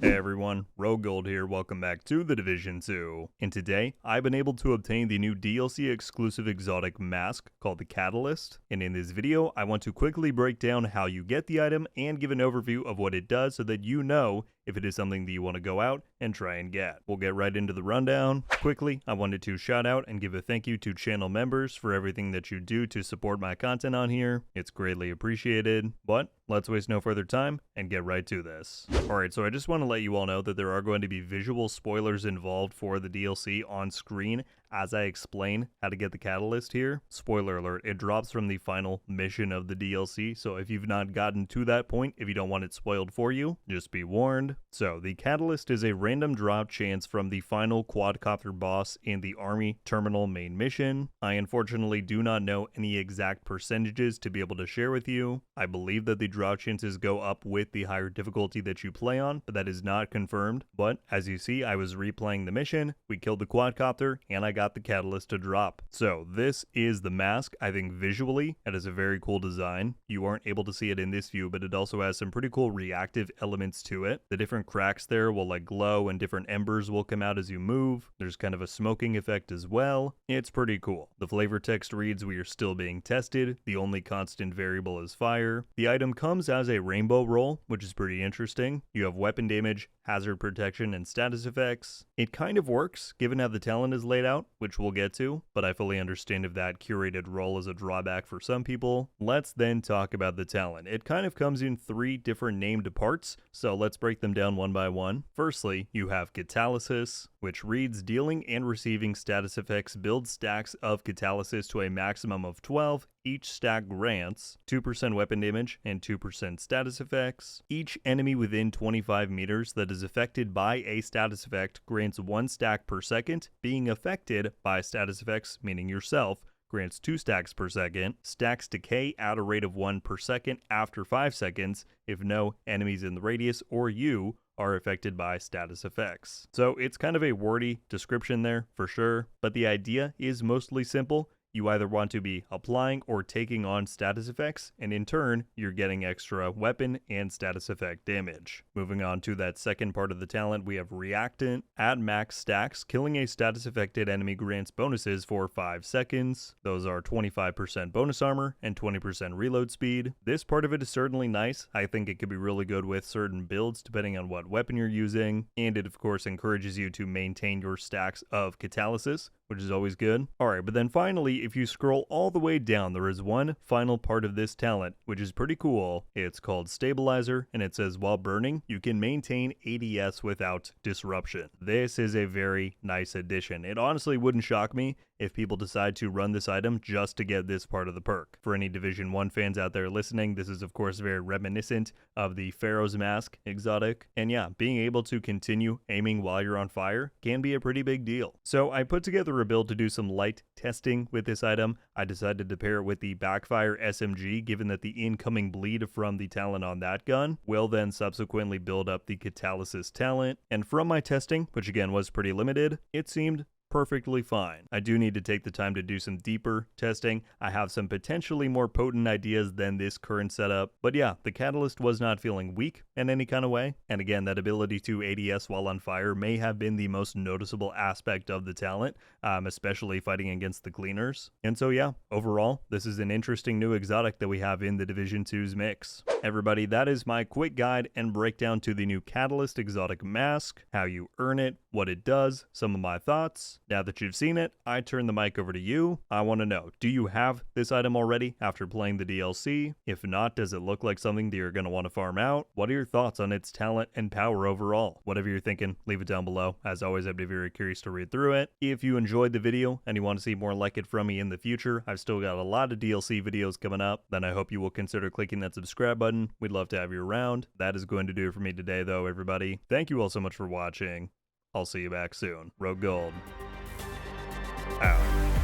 Hey everyone, RogueGold here, welcome back to the Division 2. And today, I've been able to obtain the new DLC exclusive exotic mask called the Catalyst. And in this video, I want to quickly break down how you get the item and give an overview of what it does so that you know if it is something that you want to go out and try and get. We'll get right into the rundown. Quickly, I wanted to shout out and give a thank you to channel members for everything that you do to support my content on here. It's greatly appreciated. But let's waste no further time and get right to this. Alright, so I just want to let you all know that there are going to be visual spoilers involved for the DLC on screen as I explain how to get the Catalyst here. Spoiler alert, it drops from the final mission of the DLC, so if you've not gotten to that point, if you don't want it spoiled for you, just be warned. So the Catalyst is a random drop chance from the final quadcopter boss in the Army Terminal main mission. I unfortunately do not know any exact percentages to be able to share with you. I believe that the drop chances go up with the higher difficulty that you play on, but that is not confirmed. But as you see, I was replaying the mission, we killed the quadcopter, and I got the Catalyst to drop. So this is the mask. I think visually it is a very cool design. You aren't able to see it in this view, but it also has some pretty cool reactive elements to it. The different cracks there will like glow and different embers will come out as you move. There's kind of a smoking effect as well. It's pretty cool. The flavor text reads, "We are still being tested. The only constant variable is fire." The item comes as a rainbow roll, which is pretty interesting. You have weapon damage, hazard protection, and status effects. It kind of works given how the talent is laid out, which we'll get to, but I fully understand if that curated roll is a drawback for some people. Let's then talk about the talent. It kind of comes in 3 different named parts, so let's break them down one by one. Firstly, you have Catalysis, which reads, dealing and receiving status effects build stacks of Catalysis to a maximum of 12. Each stack grants 2% weapon damage and 2% status effects. Each enemy within 25 meters that is affected by a status effect grants 1 stack per second. Being affected by status effects, meaning yourself, grants 2 stacks per second. Stacks decay at a rate of 1 per second after 5 seconds if no enemies in the radius or you are affected by status effects. So it's kind of a wordy description there for sure, but the idea is mostly simple. You either want to be applying or taking on status effects, and in turn, you're getting extra weapon and status effect damage. Moving on to that second part of the talent, we have Reactant. At max stacks, killing a status affected enemy grants bonuses for 5 seconds. Those are 25% bonus armor and 20% reload speed. This part of it is certainly nice. I think it could be really good with certain builds depending on what weapon you're using, and it of course encourages you to maintain your stacks of Catalysis, which is always good. Alright, but then finally, if you scroll all the way down, there is one final part of this talent, which is pretty cool. It's called Stabilizer, and it says, while burning, you can maintain ADS without disruption. This is a very nice addition. It honestly wouldn't shock me if people decide to run this item just to get this part of the perk. For any Division 1 fans out there listening, this is of course very reminiscent of the Pharaoh's Mask exotic. And yeah, being able to continue aiming while you're on fire can be a pretty big deal. So I put together a build to do some light testing with this item. I decided to pair it with the Backfire SMG, given that the incoming bleed from the talent on that gun will then subsequently build up the Catalysis talent. And from my testing, which again was pretty limited, it seemed perfectly fine. I do need to take the time to do some deeper testing. I have some potentially more potent ideas than this current setup, but yeah, the Catalyst was not feeling weak in any kind of way. And again, that ability to ADS while on fire may have been the most noticeable aspect of the talent, especially fighting against the cleaners. And so yeah, overall, this is an interesting new exotic that we have in the Division 2's mix. Everybody, that is my quick guide and breakdown to the new Catalyst exotic mask, how you earn it, what it does, some of my thoughts. Now that you've seen it, I turn the mic over to you. I want to know, do you have this item already after playing the DLC? If not, does it look like something that you're going to want to farm out? What are your thoughts on its talent and power overall? Whatever you're thinking, leave it down below. As always, I'd be very curious to read through it. If you enjoyed the video and you want to see more like it from me in the future, I've still got a lot of DLC videos coming up. Then I hope you will consider clicking that subscribe button. We'd love to have you around. That is going to do it for me today though, everybody. Thank you all so much for watching. I'll see you back soon. RogueGold out.